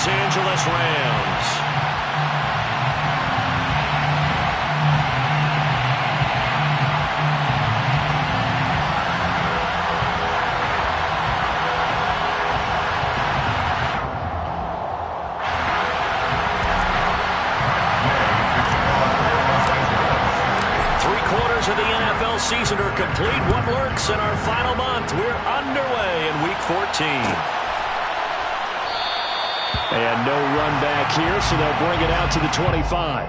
Angeles Rams. Of the NFL season are complete. What lurks in our final month? We're underway in Week 14. And no run back here, so they'll bring it out to the 25.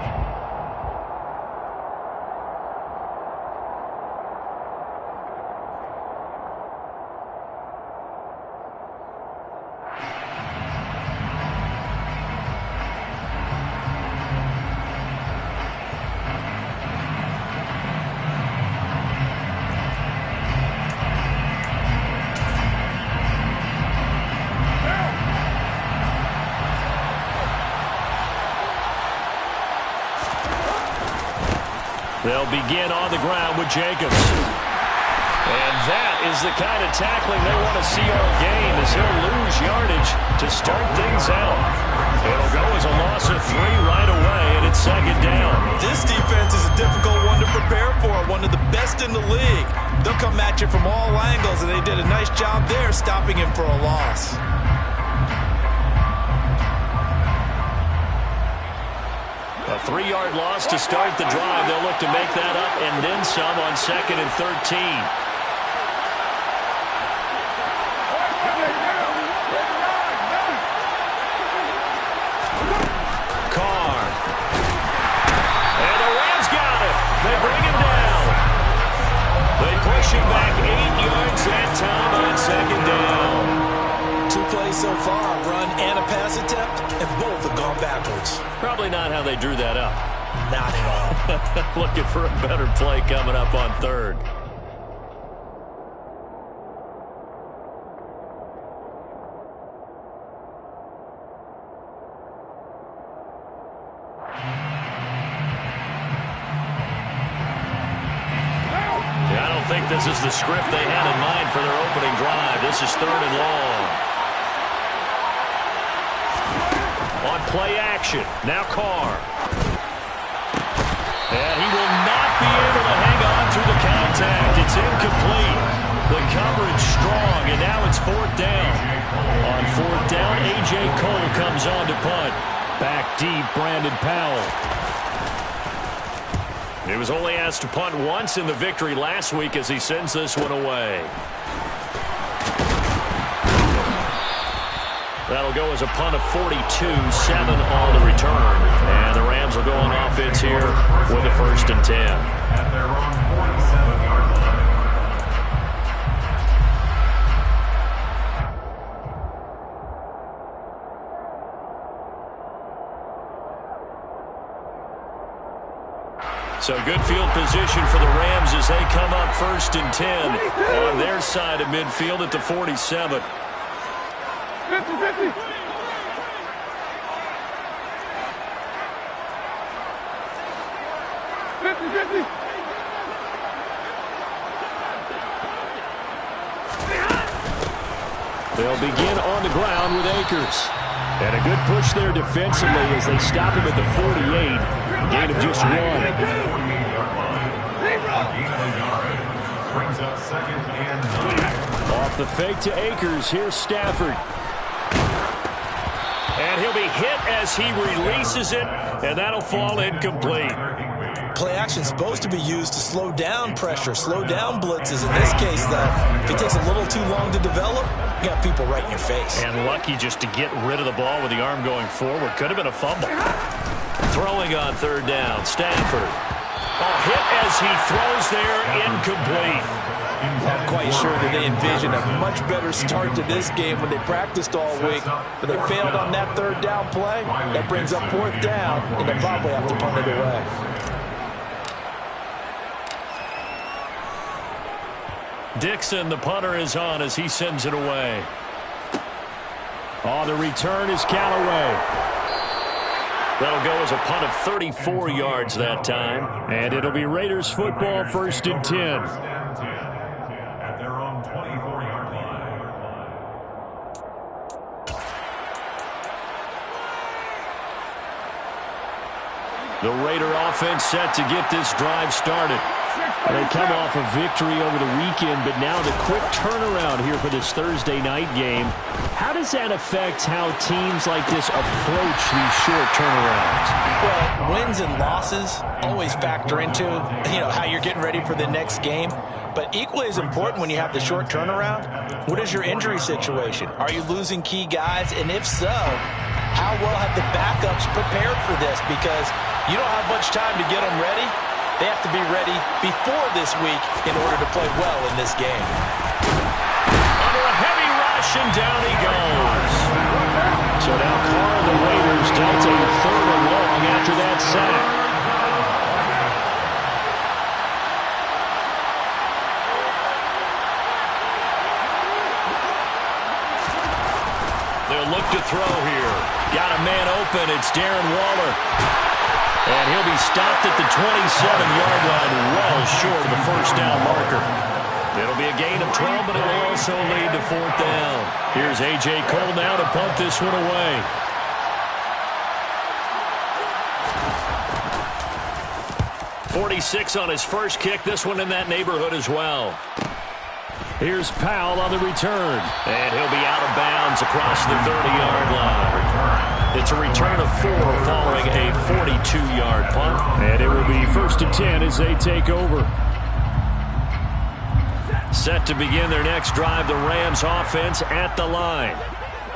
They'll begin on the ground with Jacobs. And that is the kind of tackling they want to see all game, as he'll lose yardage to start things out. It'll go as a loss of 3 right away, and it's second down. This defense is a difficult one to prepare for, one of the best in the league. They'll come at you from all angles, and they did a nice job there stopping him for a loss. A 3-yard loss to start the drive. They'll look to make that up and then some on 2nd and 13. Carr. And the Rams got it. They bring him down. They push him back 8 yards that time on 2nd down. 2 plays so far, a run and a pass attempt, and both have gone backwards. Probably not how they drew that up. Not at all. Looking for a better play coming up on 3rd. I don't think this is the script they had in mind for their opening drive. This is 3rd and long. On play action, now Carr. And he will not be able to hang on through the contact. It's incomplete. The coverage strong, and now it's 4th down. On 4th down, A.J. Cole comes on to punt. Back deep, Brandon Powell. He was only asked to punt once in the victory last week as he sends this one away. That'll go as a punt of 42, 7 on the return. And the Rams will go on offense here with a 1st and 10. At their own 47-yard line. So good field position for the Rams as they come up 1st and 10 on their side of midfield at the 47. 50-50. They'll begin on the ground with Akers. And a good push there defensively as they stop him at the 48. Gain of just 1. Brings up 2nd and 9. Off the fake to Akers. Here's Stafford. And he'll be hit as he releases it, and that'll fall incomplete. Play action is supposed to be used to slow down pressure, slow down blitzes. In this case, though, if it takes a little too long to develop, you got people right in your face. And lucky just to get rid of the ball with the arm going forward. Could have been a fumble. Throwing on 3rd down, Stafford. Hit as he throws there, incomplete. I'm quite sure that they envisioned a much better start to this game when they practiced all week. But they failed on that 3rd down play. That brings up 4th down, and they'll probably have to punt it away. Dixon, the punter, is on as he sends it away. On the return is Callaway. That'll go as a punt of 34 yards that time. And it'll be Raiders football, 1st and 10. At their own 24-yard line. The Raider offense set to get this drive started. They come off a victory over the weekend, but now the quick turnaround here for this Thursday night game. How does that affect how teams like this approach these short turnarounds? Well, wins and losses always factor into, how you're getting ready for the next game. But equally as important when you have the short turnaround, what is your injury situation? Are you losing key guys? And if so, how well have the backups prepared for this? Because you don't have much time to get them ready. They have to be ready before this week in order to play well in this game. Under a heavy rush, and down he goes. So now Carr and the Raiders dealt a 3rd and long after that sack. They'll look to throw here. Got a man open. It's Darren Waller. And he'll be stopped at the 27-yard line, well short of the first down marker. It'll be a gain of 12, but it will also lead to 4th down. Here's A.J. Cole now to punt this one away. .46 on his first kick. This one in that neighborhood as well. Here's Powell on the return. And he'll be out of bounds across the 30-yard line. It's a return of 4 following a 42-yard punt. And it will be 1st and 10 as they take over. Set to begin their next drive, the Rams offense at the line.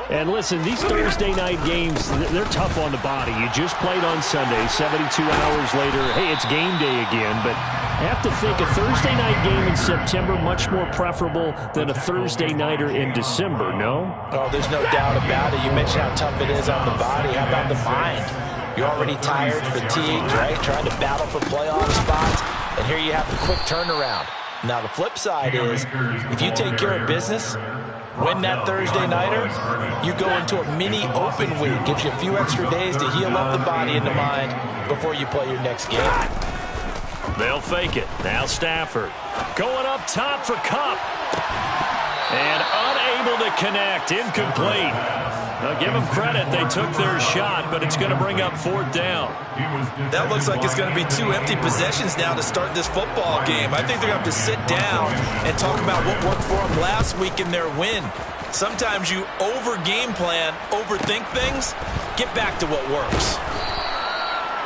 And listen, these Thursday night games, they're tough on the body. You just played on Sunday, 72 hours later. Hey, it's game day again, but I have to think a Thursday night game in September much more preferable than a Thursday nighter in December, no? Oh, there's no doubt about it. You mentioned how tough it is on the body. How about the mind? You're already tired, fatigued, right? Trying to battle for playoff spots, and here you have the quick turnaround. Now, the flip side is, if you take care of business, win that Thursday nighter, you go into a mini open week. Gives you a few extra days to heal up the body and the mind before you play your next game. They'll fake it. Now Stafford going up top for Kupp. And unable to connect. Incomplete. Now give them credit. They took their shot, but it's going to bring up 4th down. That looks like it's going to be 2 empty possessions now to start this football game. I think they're going to have to sit down and talk about what worked for them last week in their win. Sometimes you over-game plan, overthink things. Get back to what works.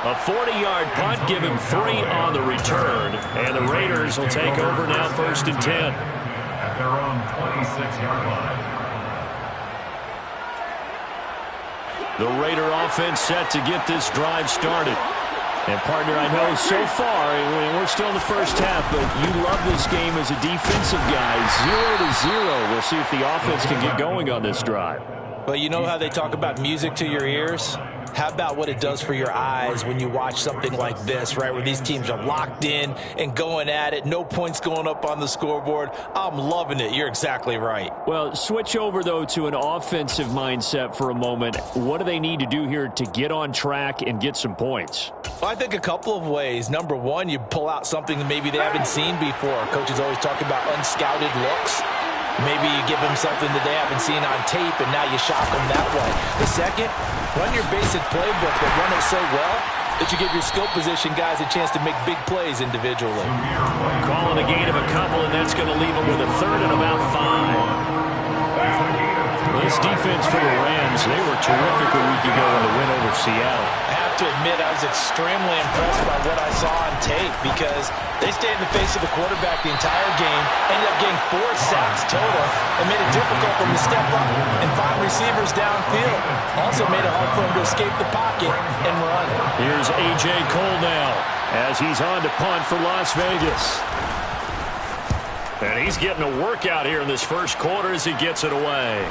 A 40-yard punt, give him 3 on the return. And the Raiders will take over now 1st and 10. At their own 26-yard line. The Raider offense set to get this drive started. And, partner, I know so far, we're still in the first half, but you love this game as a defensive guy. 0-0. We'll see if the offense can get going on this drive. Well, you know how they talk about music to your ears? How about what it does for your eyes when you watch something like this, right, where these teams are locked in and going at it, no points going up on the scoreboard? I'm loving it. You're exactly right. Well, switch over, though, to an offensive mindset for a moment. What do they need to do here to get on track and get some points? Well, I think a couple of ways. Number one, you pull out something that maybe they haven't seen before. Coaches always talk about unscouted looks. Maybe you give them something that they haven't seen on tape, and now you shock them that way. The second, run your basic playbook, but run it so well that you give your skill position guys a chance to make big plays individually. Calling a gain of a couple, and that's going to leave them with a 3rd and about 5. This defense for the Rams, they were terrific a week ago in the win over Seattle. I have to admit, I was extremely impressed by what I saw on tape because they stayed in the face of the quarterback the entire game, ended up getting 4 sacks total, and made it difficult for them to step up and find receivers downfield. Also made it hard for them to escape the pocket and run. Here's A.J. Cole now as he's on to punt for Las Vegas. And he's getting a workout here in this first quarter as he gets it away.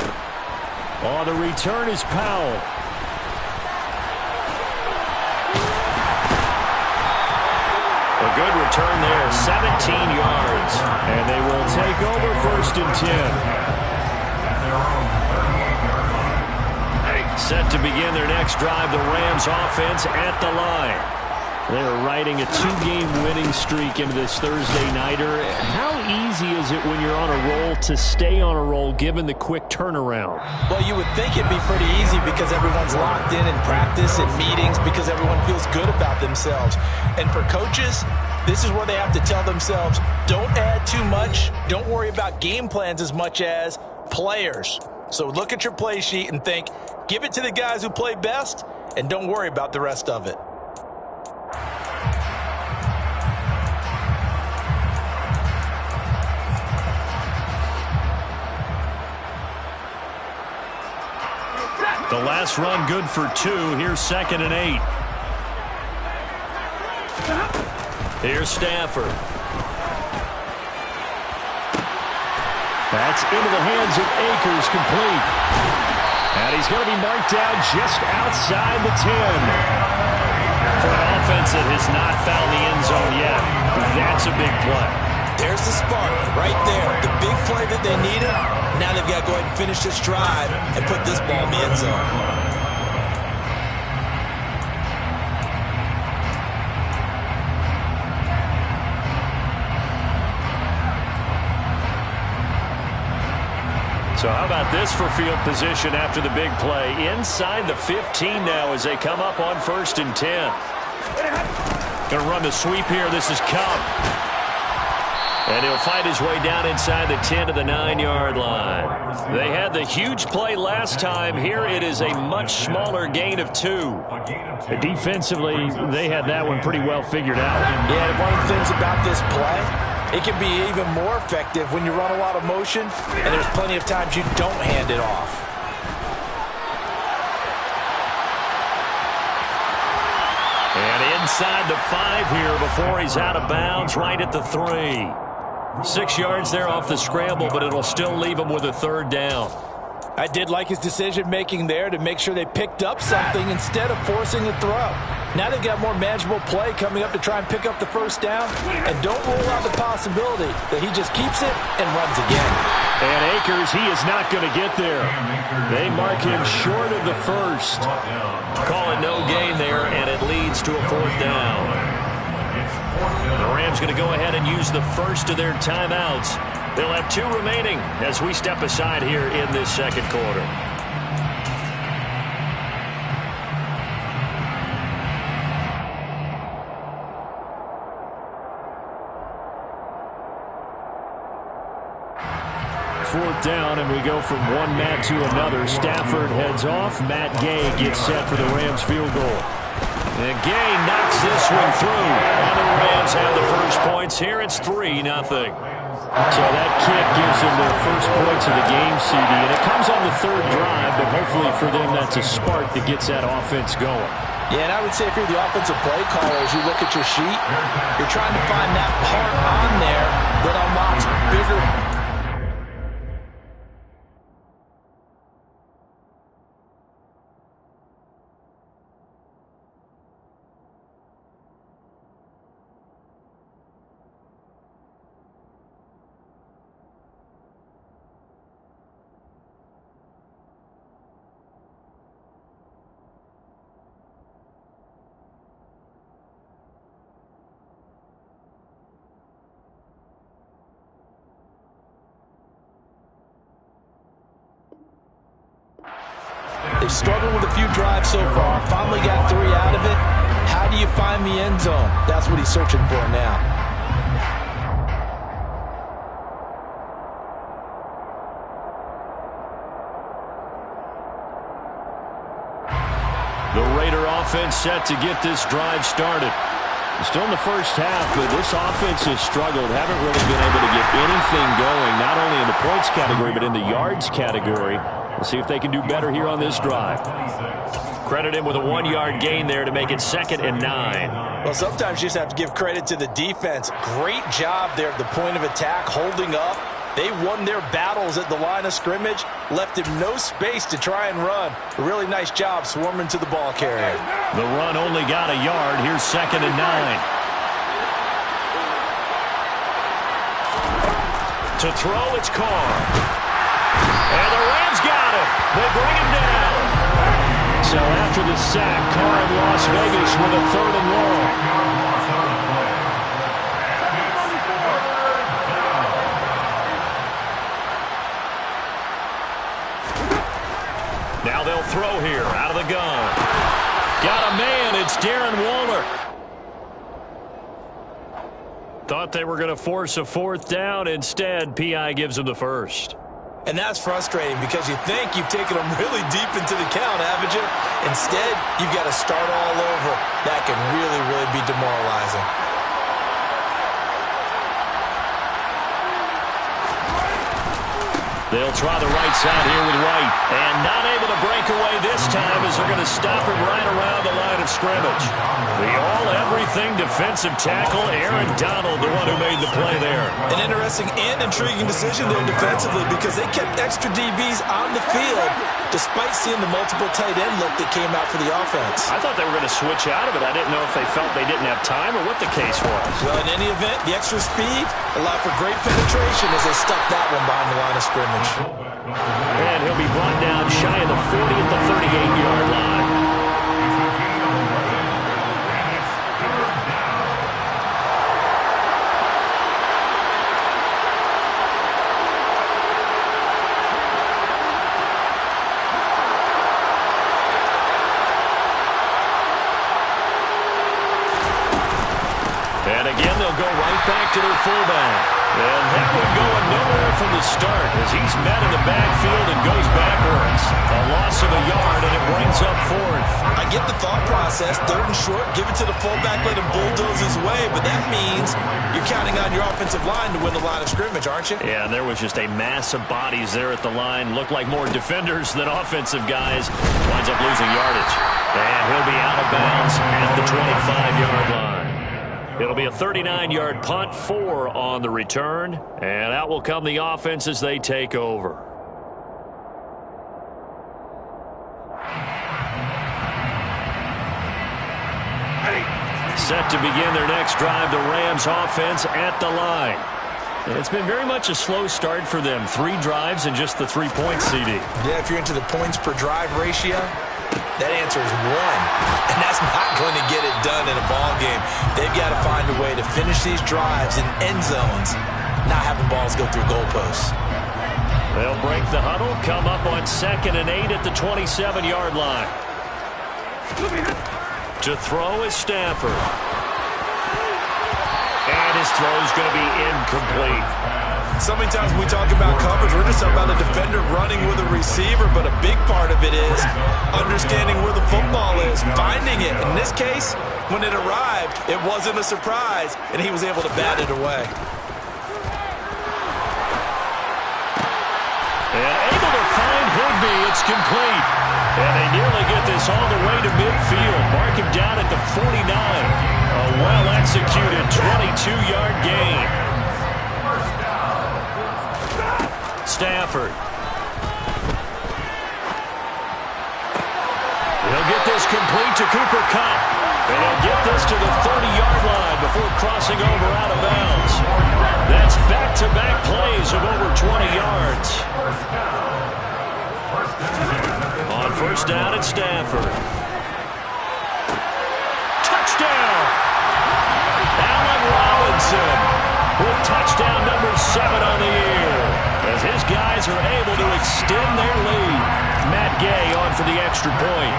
On the return is Powell. A good return there, 17 yards. And they will take over 1st and 10. Set to begin their next drive, the Rams offense at the line. They're riding a 2-game winning streak into this Thursday nighter. How easy is it when you're on a roll to stay on a roll given the quick turnaround? Well, you would think it'd be pretty easy because everyone's locked in practice and meetings because everyone feels good about themselves. And for coaches, this is where they have to tell themselves, don't add too much. Don't worry about game plans as much as players. So look at your play sheet and think, give it to the guys who play best and don't worry about the rest of it. The last run good for 2. Here's 2nd and 8. Here's Stafford. That's into the hands of Akers, complete. And he's going to be marked down just outside the 10. For an offense that has not found the end zone yet, that's a big play. There's the spark right there. The big play that they needed. Now they've got to go ahead and finish this drive and put this ball in the end zone. So how about this for field position after the big play? Inside the 15 now as they come up on 1st and 10. Going to run the sweep here. This is Cup. And he'll fight his way down inside the 10 to the 9-yard line. They had the huge play last time. Here it is a much smaller gain of 2. Defensively, they had that one pretty well figured out. Yeah, one of the things about this play, it can be even more effective when you run a lot of motion, and there's plenty of times you don't hand it off. And inside the 5 here before he's out of bounds, right at the 3. 6 yards there off the scramble, but it'll still leave him with a 3rd down. I did like his decision-making there to make sure they picked up something instead of forcing a throw. Now they've got more manageable play coming up to try and pick up the 1st down, and don't rule out the possibility that he just keeps it and runs again. And Akers, he is not going to get there. They mark him short of the 1st. Call it no gain there, and it leads to a 4th down. The Rams going to go ahead and use the first of their timeouts. They'll have 2 remaining as we step aside here in this 2nd quarter. Fourth down, and we go from one Matt to another. Stafford heads off. Matt Gay gets set for the Rams field goal. And Gay knocks this one through. And the Rams have the first points here. It's 3-0. So that kick gives them their first points of the game, CD. And it comes on the 3rd drive, but hopefully for them that's a spark that gets that offense going. Yeah, and I would say if you're the offensive play caller, as you look at your sheet, you're trying to find that part on there that unlocks bigger. They've struggled with a few drives so far. Finally got 3 out of it. How do you find the end zone? That's what he's searching for now. The Raider offense set to get this drive started. Still in the first half, but this offense has struggled. Haven't really been able to get anything going, not only in the points category, but in the yards category. We'll see if they can do better here on this drive. Credit him with a 1-yard gain there to make it 2nd and 9. Well, sometimes you just have to give credit to the defense. Great job there at the point of attack, holding up. They won their battles at the line of scrimmage, left him no space to try and run. A really nice job swarming to the ball carrier. The run only got a yard. Here's 2nd and 9. To throw, it's Carr. And the Rams got him. They bring him down. So after the sack. Carr in Las Vegas with a 3rd and long. Now they'll throw here out of the gun. Got a man. It's Darren Waller. Thought they were going to force a 4th down. Instead, P.I. gives them the first. And that's frustrating because you think you've taken them really deep into the count, haven't you? Instead, you've got to start all over. That can really, really be demoralizing. They'll try the right side here with White. And not able to break away this time as they're going to stop him right around the line of scrimmage. The all-everything defensive tackle, Aaron Donald, the one who made the play there. An interesting and intriguing decision there defensively because they kept extra DBs on the field despite seeing the multiple tight end look that came out for the offense. I thought they were going to switch out of it. I didn't know if they felt they didn't have time or what the case was. Well, in any event, the extra speed allowed for great penetration as they stuck that one behind the line of scrimmage. And he'll be brought down shy of the 40 at the 38-yard line. And again, they'll go right back to their fullback. And that one going nowhere from the start as he's met in the backfield and goes backwards. A loss of a yard, and it brings up 4th. I get the thought process. 3rd and short, give it to the fullback, let him bulldoze his way. But that means you're counting on your offensive line to win the line of scrimmage, aren't you? Yeah, and there was just a mass of bodies there at the line. Looked like more defenders than offensive guys. Winds up losing yardage. And he'll be out of bounds at the 25-yard line. It'll be a 39-yard punt, 4 on the return, and out will come the offense as they take over. Set to begin their next drive, the Rams offense at the line. It's been very much a slow start for them. 3 drives and just the 3 points, CD. Yeah, if you're into the points per drive ratio, that answer is 1. And that's not going to get it done in a ball game. They've got to find a way to finish these drives in end zones, not having balls go through goalposts. They'll break the huddle, come up on 2nd and 8 at the 27-yard line. To throw is Stafford. And his throw is going to be incomplete. So many times when we talk about coverage, we're just talking about a defender running with a receiver, but a big part of it is understanding where the football is, finding it. In this case, when it arrived, it wasn't a surprise, and he was able to bat it away. And able to find Higbee, it's complete. And they nearly get this all the way to midfield. Mark him down at the 49. A well-executed 22-yard gain. Stafford. He'll get this complete to Cooper Kupp. And he'll get this to the 30-yard line before crossing over out of bounds. That's back-to-back plays of over 20 yards. On 1st down at Stafford. Touchdown! Allen Robinson with touchdown number 7 on the year. As his guys are able to extend their lead. Matt Gay on for the extra point.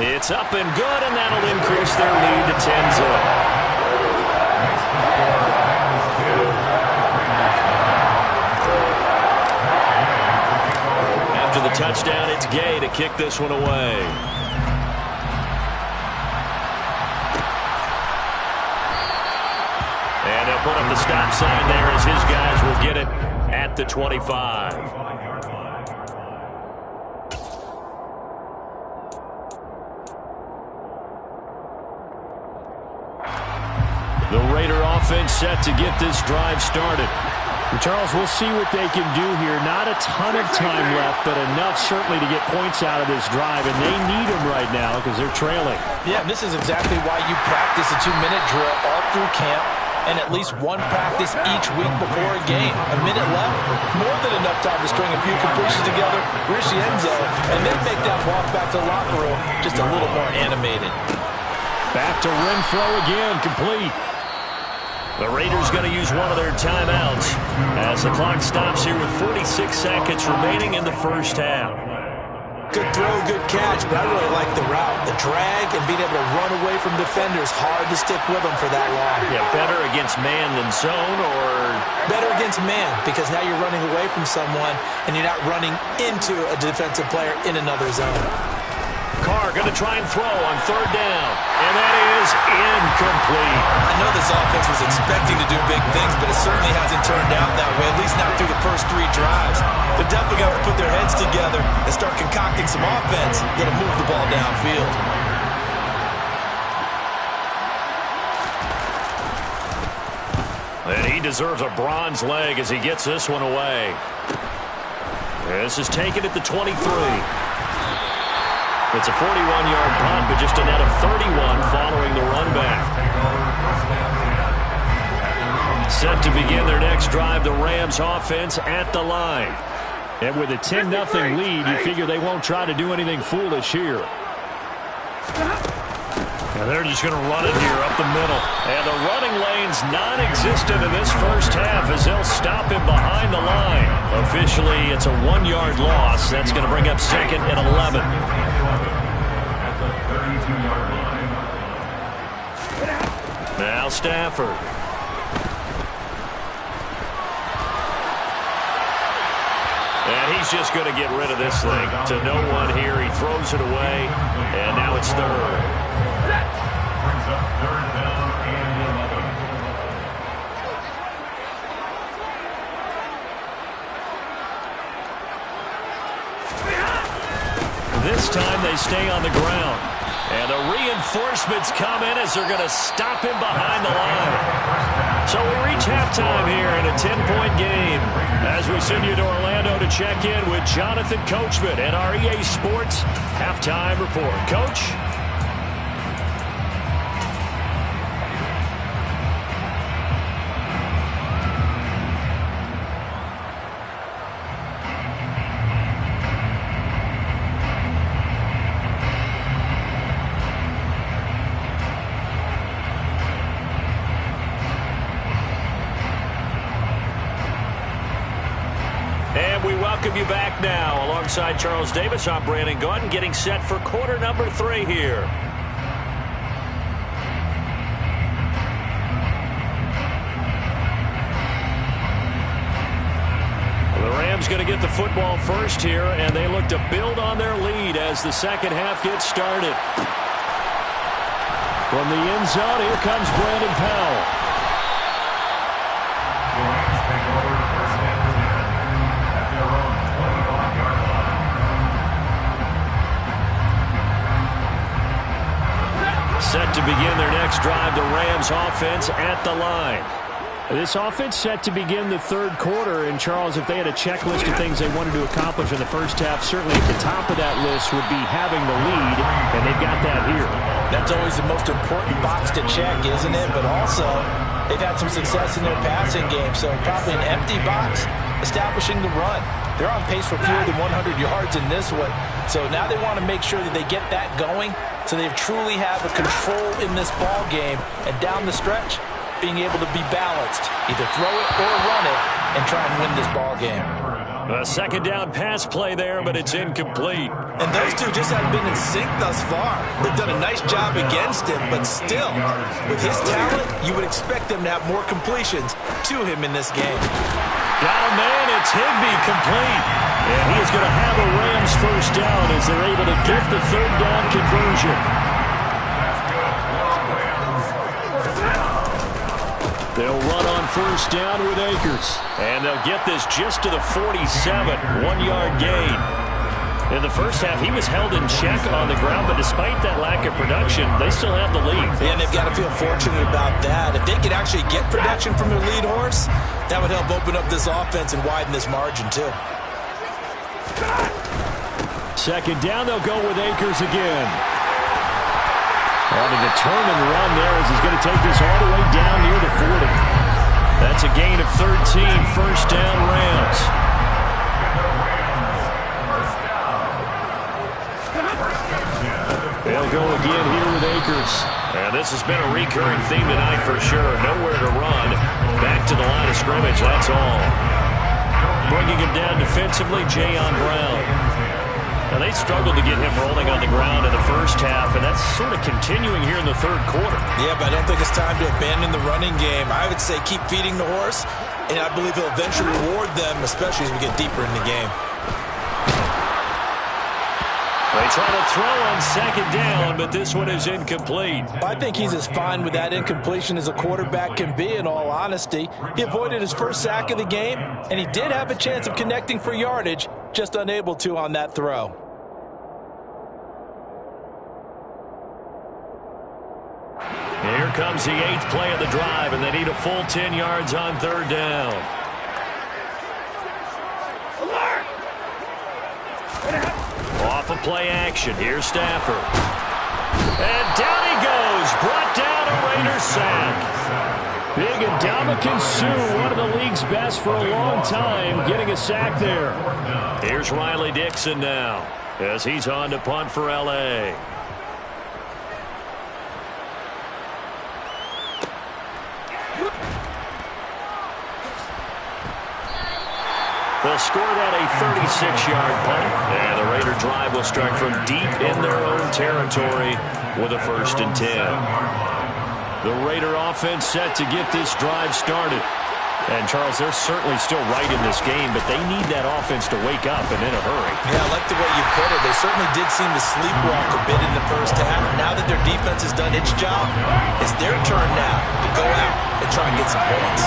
It's up and good, and that'll increase their lead to 10-0. After the touchdown, it's Gay to kick this one away. And they'll put up the stop sign there as his guys will get it at the 25. The Raider offense set to get this drive started. And Charles, we'll see what they can do here. Not a ton of time left, but enough certainly to get points out of this drive, and they need them right now because they're trailing. Yeah, and this is exactly why you practice a 2-minute drill all through camp and at least one practice each week before a game. A minute left, more than enough time to string a few completions together, reach the end zone, and then make that walk back to the locker room just a little more animated. Back to Renfro again, complete. The Raiders going to use one of their timeouts as the clock stops here with 46 seconds remaining in the first half. Good throw, good catch, but I really like the route. The drag and being able to run away from defenders, hard to stick with them for that long. Yeah, better against man than zone, or? Better against man, because now you're running away from someone and you're not running into a defensive player in another zone. Carr going to try and throw on third down, and that is incomplete. I know this offense was expecting to do big things, but it certainly hasn't turned out that way, at least not through the first 3 drives. They're definitely going to put their heads together and start concocting some offense. Going to move the ball downfield. And he deserves a bronze leg as he gets this one away. This is taken at the 23. It's a 41-yard punt, but just a net of 31 following the run back. Set to begin their next drive, the Rams offense at the line. And with a 10-0 lead, you figure they won't try to do anything foolish here. And they're just going to run it here up the middle. And the running lane's non-existent in this first half as they'll stop him behind the line. Officially, it's a 1-yard loss. That's going to bring up second and 11. Now Stafford. And he's just going to get rid of this thing. To no one here. He throws it away. And now it's third. Brings up third down and 11. This time they stay on the ground. And the reinforcements come in as they're going to stop him behind the line. So we reach halftime here in a 10-point game as we send you to Orlando to check in with Jonathan Coachman and our EA Sports Halftime Report. Coach? You back now alongside Charles Davis. I'm Brandon Gaudin, getting set for quarter number 3 here. The Rams going to get the football first here, and they look to build on their lead as the second half gets started. From the end zone, here comes Brandon Powell. Set to begin their next drive, the Rams offense at the line. This offense set to begin the third quarter. And, Charles, if they had a checklist of things they wanted to accomplish in the first half, certainly at the top of that list would be having the lead, and they've got that here. That's always the most important box to check, isn't it? But also, they've had some success in their passing game, so probably an empty box, establishing the run. They're on pace for fewer than 100 yards in this one. So now they want to make sure that they get that going so they truly have a control in this ball game. And down the stretch, being able to be balanced. Either throw it or run it and try and win this ball game. A second down pass play there, but it's incomplete. And those two just haven't been in sync thus far. They've done a nice job against him, but still, with his talent, you would expect them to have more completions to him in this game. Got a man, it's Higbee, complete. And he is going to have a Rams first down as they're able to get the third down conversion. They'll run on first down with Akers. And they'll get this just to the 47, 1-yard gain. In the first half, he was held in check on the ground, but despite that lack of production, they still have the lead. And they've got to feel fortunate about that. If they could actually get production from their lead horse, that would help open up this offense and widen this margin, too. Second down, they'll go with Akers again. On a determined run there as he's going to take this all the way down near the 40. That's a gain of 13, first down Rams. They'll go again here with Akers. And this has been a recurring theme tonight for sure. Nowhere to run. Back to the line of scrimmage, that's all. Bringing him down defensively, Jayon Brown. Now, they struggled to get him rolling on the ground in the first half, and that's sort of continuing here in the third quarter. Yeah, but I don't think it's time to abandon the running game. I would say keep feeding the horse, and I believe he'll eventually reward them, especially as we get deeper in the game. They try to throw on second down, but this one is incomplete. I think he's as fine with that incompletion as a quarterback can be, in all honesty. He avoided his first sack of the game, and he did have a chance of connecting for yardage, just unable to on that throw. Here comes the 8th play of the drive, and they need a full 10 yards on third down. Off of play action. Here's Stafford. And down he goes. Brought down a Raider sack. Big Ndamukong Suh, one of the league's best for a long time, getting a sack there. Here's Riley Dixon now as he's on to punt for L.A. They'll score that a 36-yard punt. And the Raider drive will start from deep in their own territory with a 1st and 10. The Raider offense set to get this drive started. And, Charles, they're certainly still right in this game, but they need that offense to wake up and in a hurry. Yeah, I like the way you put it. They certainly did seem to sleepwalk a bit in the first half. Now that their defense has done its job, it's their turn now to go out and try and get some points.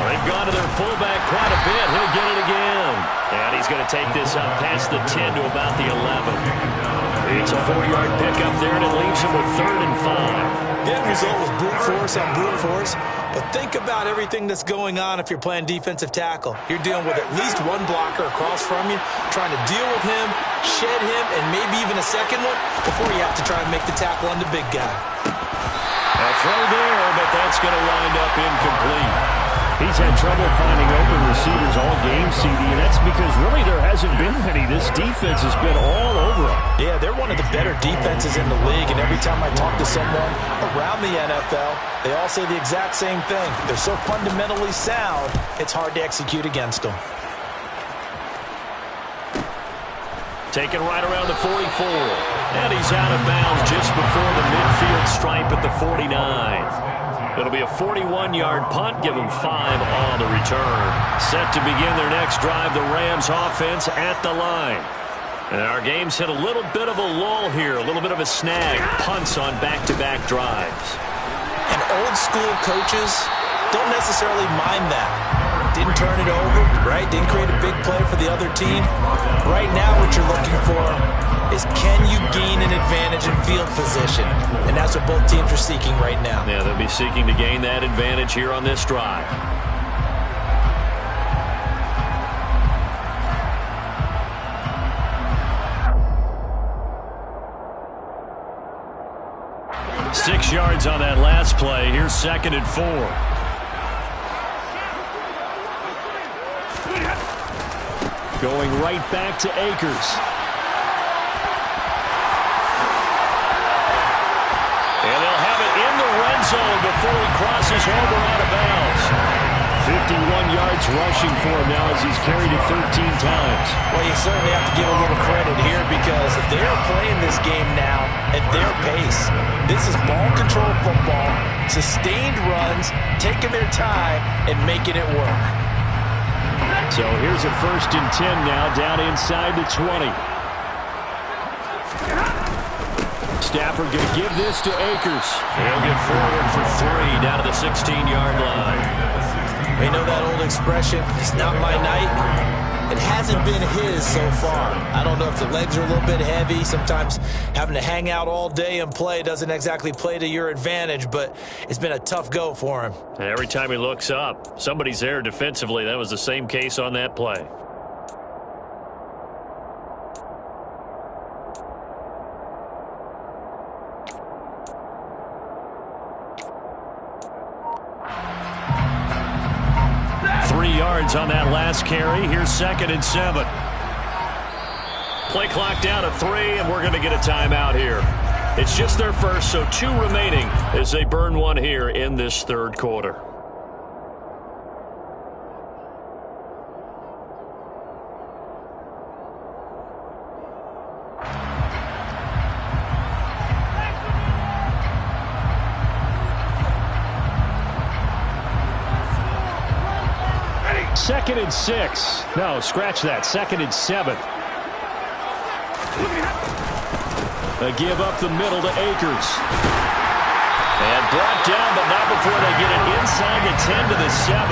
They've gone to their fullback quite a bit. He'll get it again. And he's going to take this up past the 10 to about the 11. It's a 4-yard pickup there, and it leaves him with 3rd and 5. The end result was brute force on brute force. But think about everything that's going on if you're playing defensive tackle. You're dealing with at least one blocker across from you, trying to deal with him, shed him, and maybe even a second one before you have to try and make the tackle on the big guy. A throw there, but that's going to wind up incomplete. He's had trouble finding open receivers all game, CD, and that's because really there hasn't been any. This defense has been all over him. Yeah, they're one of the better defenses in the league, and every time I talk to someone around the NFL, they all say the exact same thing. They're so fundamentally sound, it's hard to execute against them. Taken right around the 44. And he's out of bounds just before the midfield stripe at the 49. It'll be a 41-yard punt, give them 5 on the return. Set to begin their next drive, the Rams offense at the line. And our game's hit a little bit of a lull here, a little bit of a snag. Punts on back-to-back drives. And old-school coaches don't necessarily mind that. Didn't turn it over, right? Didn't create a big play for the other team. Right now what you're looking for is can you gain an advantage in field position? And that's what both teams are seeking right now. Yeah, they'll be seeking to gain that advantage here on this drive. Six yards on that last play. Here's 2nd and 4. Going right back to Akers. And they'll have it in the red zone before he crosses over out of bounds. 51 yards rushing for him now as he's carried it 13 times. Well, you certainly have to give a little credit here because they're playing this game now at their pace. This is ball control football, sustained runs, taking their time and making it work. So here's a 1st and 10 now down inside the 20. Stafford going to give this to Akers. He'll get forward for 3 down to the 16-yard line. You know that old expression, it's not my night? It hasn't been his so far. I don't know if the legs are a little bit heavy. Sometimes having to hang out all day and play doesn't exactly play to your advantage, but it's been a tough go for him. And every time he looks up, somebody's there defensively. That was the same case on that play. pass carry. Here's 2nd and 7. Play clock down to 3, and we're going to get a timeout here. It's just their first, so 2 remaining as they burn one here in this third quarter. Second and 6. No, scratch that. 2nd and 7. A give up the middle to Akers. And brought down, but not before they get it inside the 10 to the 7.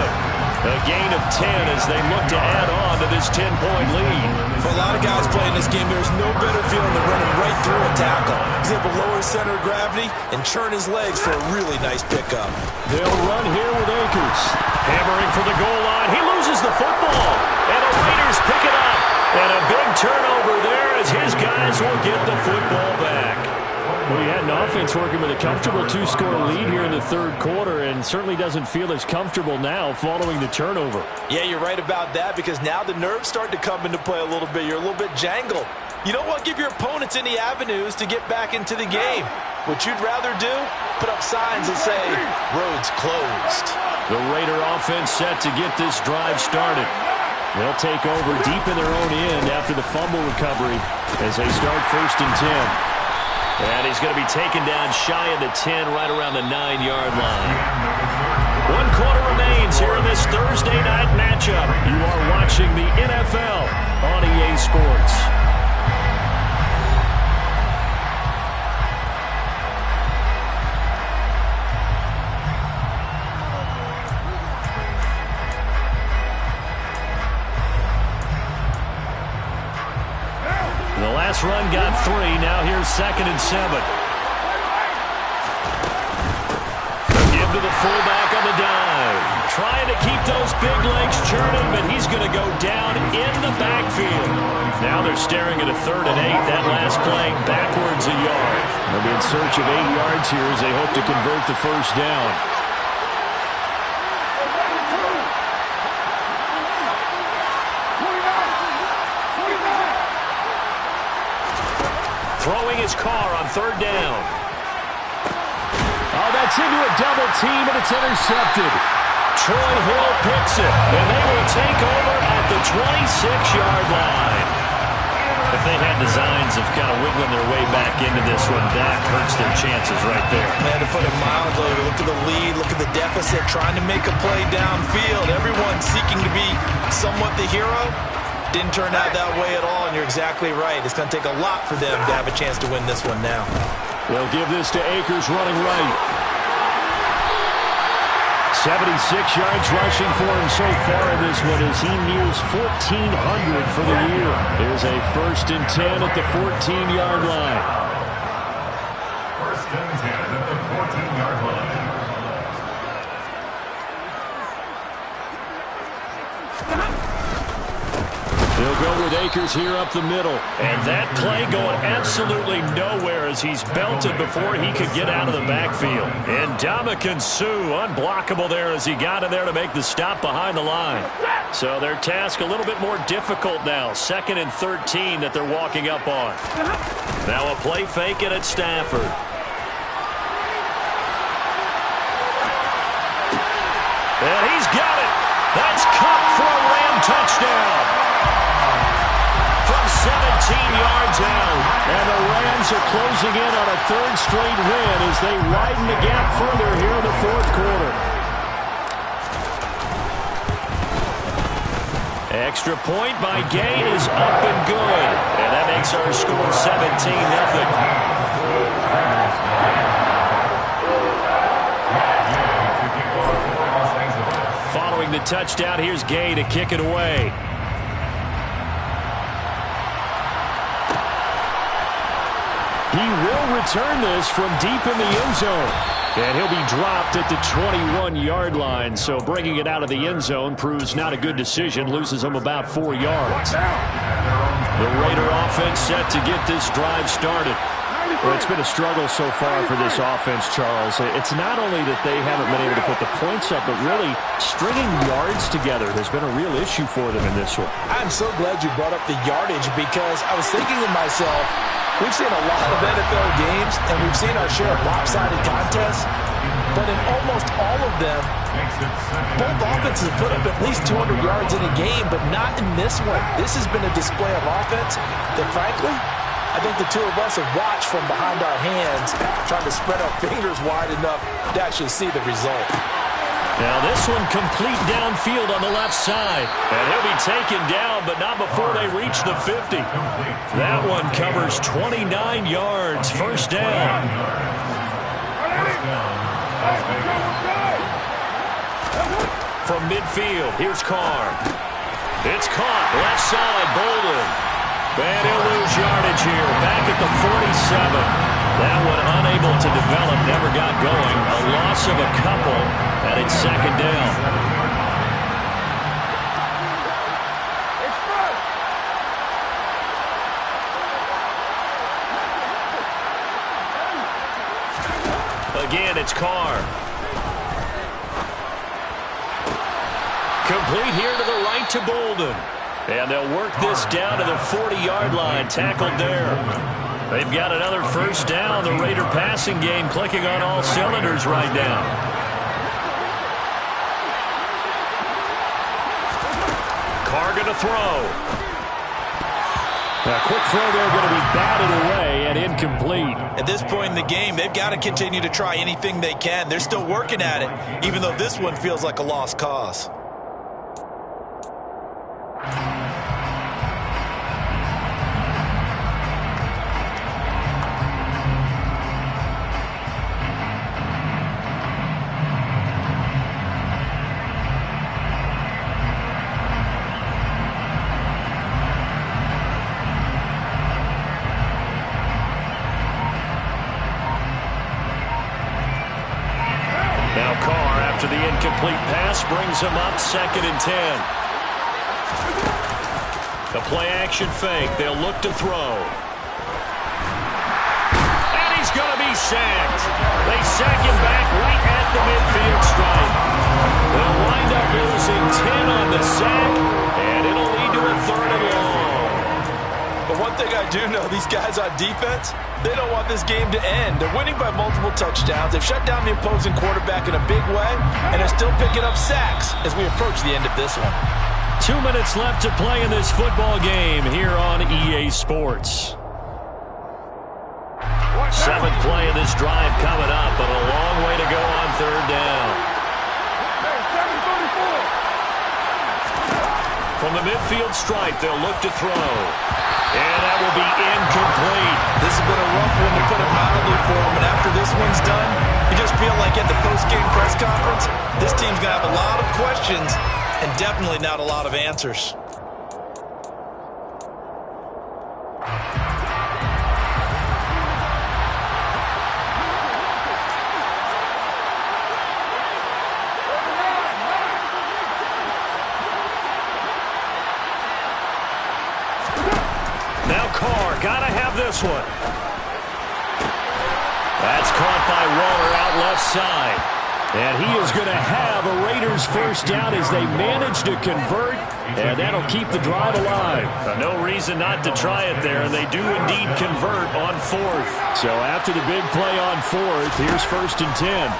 A gain of 10 as they look to add on to this 10-point lead. For a lot of guys playing this game, there's no better feeling than running right through a tackle. He's able to lower his center of gravity and churn his legs for a really nice pickup. They'll run here with Akers. Hammering for the goal line. He loses the football. And the Raiders pick it up. And a big turnover there as his guys will get the football back. Well, he had an offense working with a comfortable 2-score lead here in the third quarter and certainly doesn't feel as comfortable now following the turnover. Yeah, you're right about that because now the nerves start to come into play a little bit. You're a little bit jangled. You don't want to give your opponents any avenues to get back into the game. What you'd rather do, put up signs that say, roads closed. The Raider offense set to get this drive started. They'll take over deep in their own end after the fumble recovery as they start 1st and 10. And he's going to be taken down shy of the 10, right around the 9-yard line. 1 quarter remains here in this Thursday night matchup. You are watching the NFL on EA Sports. The last run got 3. Now here's 2nd and 7. Give to the fullback on the dive. Trying to keep those big legs churning, but he's going to go down in the backfield. Now they're staring at a 3rd and 8. That last play backwards a yard. They'll be in search of 8 yards here as they hope to convert the first down. Throwing his car on 3rd down. Oh, that's into a double team, and it's intercepted. Troy Hill picks it, and they will take over at the 26-yard line. If they had designs of kind of wiggling their way back into this one, that hurts their chances right there. Man, to put it mildly, look at the lead, look at the deficit, trying to make a play downfield. Everyone seeking to be somewhat the hero. Didn't turn out that way at all, and you're exactly right. It's going to take a lot for them to have a chance to win this one now. They'll give this to Akers running right. 76 yards rushing for him so far in this one as he nears 1,400 for the year. Here's a 1st and 10 at the 14-yard line. 1st and 10 at the 14-yard line. They'll go with Akers here up the middle. And that play going absolutely nowhere as he's belted before he could get out of the backfield. And Ndamukong Suh unblockable there as he got in there to make the stop behind the line. So their task a little bit more difficult now. 2nd and 13 that they're walking up on. Now a play fake it at Stafford. And he's got it. That's caught for a Ram touchdown. From 17 yards out. And the Rams are closing in on a 3rd straight win as they widen the gap further here in the 4th quarter. Extra point by Gay is up and good. And that makes our score 17-0. Following the touchdown, here's Gay to kick it away. He will return this from deep in the end zone. And he'll be dropped at the 21-yard line. So bringing it out of the end zone proves not a good decision. Loses him about 4 yards. The Raider offense set to get this drive started. Well, it's been a struggle so far for this offense, Charles. It's not only that they haven't been able to put the points up, but really stringing yards together has been a real issue for them in this one. I'm so glad you brought up the yardage because I was thinking to myself, we've seen a lot of NFL games and we've seen our share of lopsided contests, but in almost all of them, both offenses have put up at least 200 yards in a game, but not in this one. This has been a display of offense that, frankly, I think the two of us have watched from behind our hands, trying to spread our fingers wide enough to actually see the result. Now this one complete downfield on the left side. And he'll be taken down, but not before they reach the 50. That one covers 29 yards. First down. From midfield, here's Carr. It's caught, left side, Bolden. And he'll lose yardage here, back at the 47. That one unable to develop, never got going. A loss of a couple, and it's second down. Again, it's Carr. Complete here to the right to Bolden. And they'll work this down to the 40-yard line, tackled there. They've got another first down. The Raider passing game clicking on all cylinders right now. Carr going to throw. A quick throw there going to be batted away and incomplete. At this point in the game, they've got to continue to try anything they can. They're still working at it, even though this one feels like a lost cause. Now Carr, after the incomplete pass, brings him up 2nd and 10. The play-action fake. They'll look to throw. And he's going to be sacked. They sack him back right at the midfield stripe. They'll wind up losing 10 on the sack, and it'll lead to a 3rd and long. But one thing I do know, these guys on defense, they don't want this game to end. They're winning by multiple touchdowns. They've shut down the opposing quarterback in a big way, and they're still picking up sacks as we approach the end of this one. 2 minutes left to play in this football game here on EA Sports. 7th play of this drive coming up, but a long way to go on 3rd down. From the midfield stripe, they'll look to throw. And that will be incomplete. This has been a rough one, to put it mildly, for them. And after this one's done, you just feel like at the post-game press conference, this team's going to have a lot of questions and definitely not a lot of answers. Now Carr, gotta have this one. That's caught by Waller out left side. And he is going to have a Raiders first down as they manage to convert, and that'll keep the drive alive. No reason not to try it there, and they do indeed convert on 4th. So after the big play on 4th, here's 1st and 10.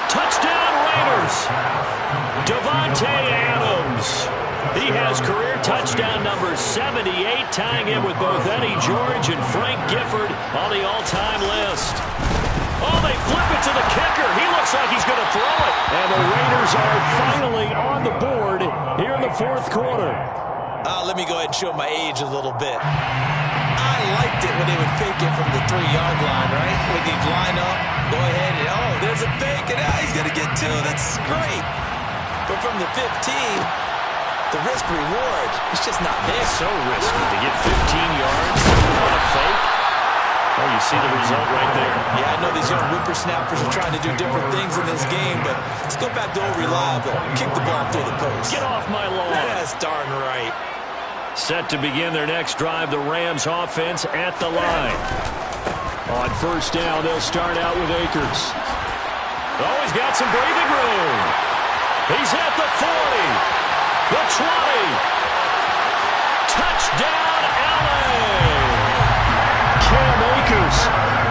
Touchdown Raiders! Devontae Adams. He has career touchdown number 78, tying him with both Eddie George and Frank Gifford on the all-time list. Oh, they flip it to the kicker. He looks like he's going to throw it. And the Raiders are finally on the board here in the 4th quarter. Let me go ahead and show my age a little bit. I liked it when they would fake it from the 3-yard line, right? When they'd line up, go ahead, and oh, there's a fake, and he's going to get 2. That's great. But from the 15, the risk-reward is just not there. It's so risky to get 15 yards on a fake. Oh, you see the result right there. Yeah, I know these young whippersnappers are trying to do different things in this game, but let's go back to old reliable. Kick the ball through the post. Get off my lawn. That's darn right. Set to begin their next drive, the Rams offense at the line. On first down, they'll start out with Akers. Oh, he's got some breathing room. He's at the 40, the 20. Touchdown, LA! Cam Akers,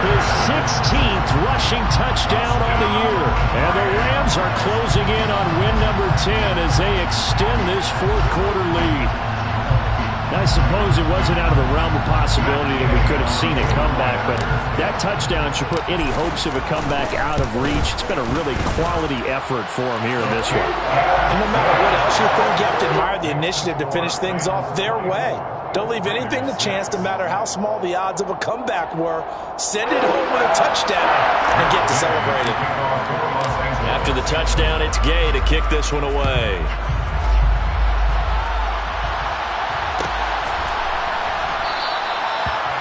his 16th rushing touchdown on the year. And the Rams are closing in on win number 10 as they extend this fourth quarter lead. I suppose it wasn't out of the realm of possibility that we could have seen a comeback, but that touchdown should put any hopes of a comeback out of reach. It's been a really quality effort for him here in this one. And no matter what else you think, you have to admire the initiative to finish things off their way. Don't leave anything to chance, no matter how small the odds of a comeback were. Send it home with a touchdown and get to celebrate it. After the touchdown, it's Gay to kick this one away.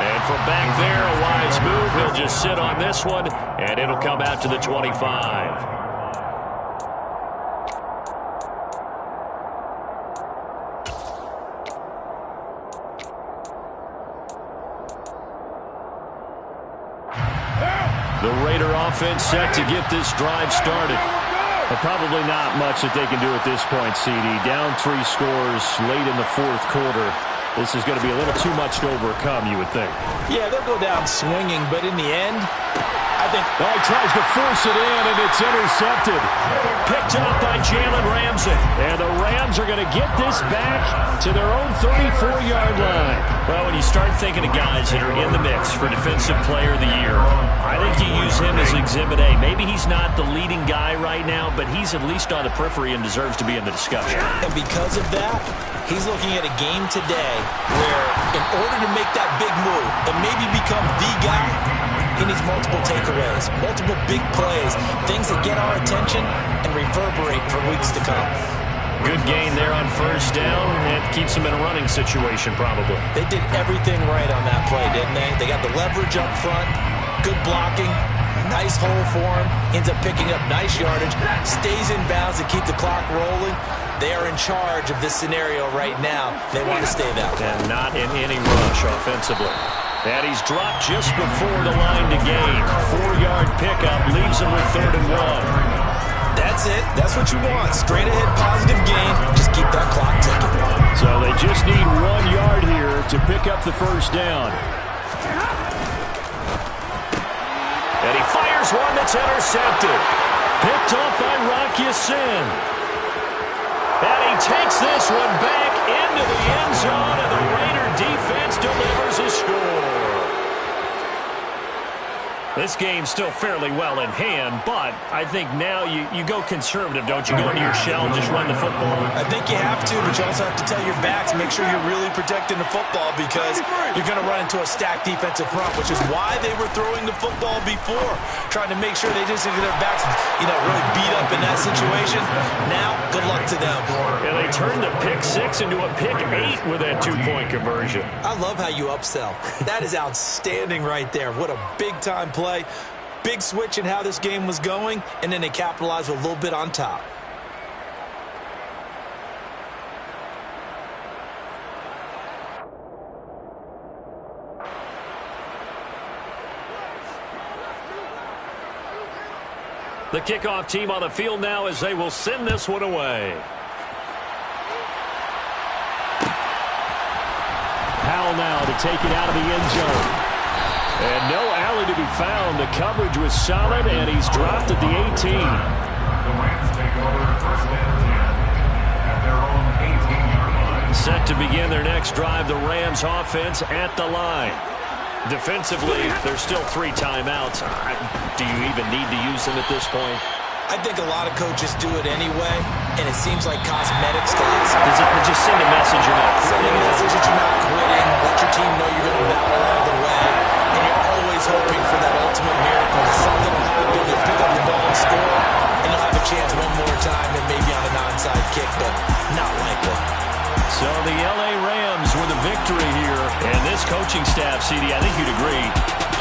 And from back there, a wise move. He'll just sit on this one, and it'll come out to the 25. The Raider offense set to get this drive started. But probably not much that they can do at this point, CD. Down 3 scores late in the fourth quarter. This is going to be a little too much to overcome, you would think. Yeah, they'll go down swinging, but in the end, I think... Oh, he tries to force it in, and it's intercepted. Picked up by Jalen Ramsey. And the Rams are going to get this back to their own 34-yard line. Well, when you start thinking of guys that are in the mix for Defensive Player of the Year, I think you use him as Exhibit A. Maybe he's not the leading guy right now, but he's at least on the periphery and deserves to be in the discussion. And because of that, he's looking at a game today where, in order to make that big move and maybe become the guy, he needs multiple takeaways, multiple big plays, things that get our attention and reverberate for weeks to come. Good gain there on first down, and keeps him in a running situation probably. They did everything right on that play, didn't they? They got the leverage up front, good blocking, nice hole for him, ends up picking up nice yardage, stays in bounds to keep the clock rolling. They are in charge of this scenario right now. They want to stay that way. And not in any rush offensively. And he's dropped just before the line to gain. 4-yard pickup leaves him with 3rd and 1. That's it. That's what you want. Straight ahead positive gain. Just keep that clock ticking. So they just need 1 yard here to pick up the first down. And he fires one that's intercepted. Picked up by Rocky Sin. And he takes this one back into the end zone, and the Raider defense delivers a score. This game's still fairly well in hand, but I think now you go conservative, don't you? Go into your shell and just run the football. I think you have to, but you also have to tell your backs, make sure you're really protecting the football because you're going to run into a stacked defensive front, which is why they were throwing the football before, trying to make sure they just get their backs, really beat up in that situation. Now, good luck to them. And they turned the pick 6 into a pick 8 with that 2-point conversion. I love how you upsell. That is outstanding right there. What a big-time play. Big switch in how this game was going, and then they capitalized with a little bit on top. The kickoff team on the field now as they will send this one away. Powell now to take it out of the end zone. And no alley to be found. The coverage was solid, and he's dropped at the 18. The Rams take over 1st and 10 at their own 18-yard line. Set to begin their next drive, the Rams offense at the line. Defensively, there's still 3 timeouts. Do you even need to use them at this point? I think a lot of coaches do it anyway, and it seems like cosmetics, guys. Does it just send a message you're not Send quitting? a message that you're not quitting, let your team know you're going to battle all the way, and you're always hoping for that ultimate miracle that something will happen, you'll pick up the ball and score, and you'll have a chance one more time and maybe on an onside kick, but not likely. So the LA Rams with a victory here, and this this coaching staff, CD, I think you'd agree,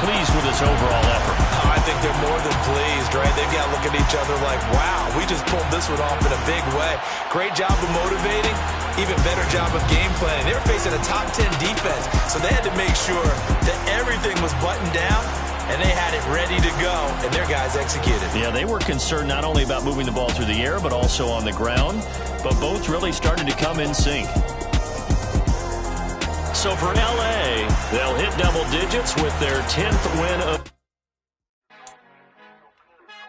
pleased with this overall effort. Oh, I think they're more than pleased, right? They've got to look at each other like, wow, we just pulled this one off in a big way. Great job of motivating, even better job of game planning. They were facing a top 10 defense, so they had to make sure that everything was buttoned down, and they had it ready to go, and their guys executed. Yeah, they were concerned not only about moving the ball through the air, but also on the ground, but both really started to come in sync. So for LA, they'll hit double digits with their 10th win of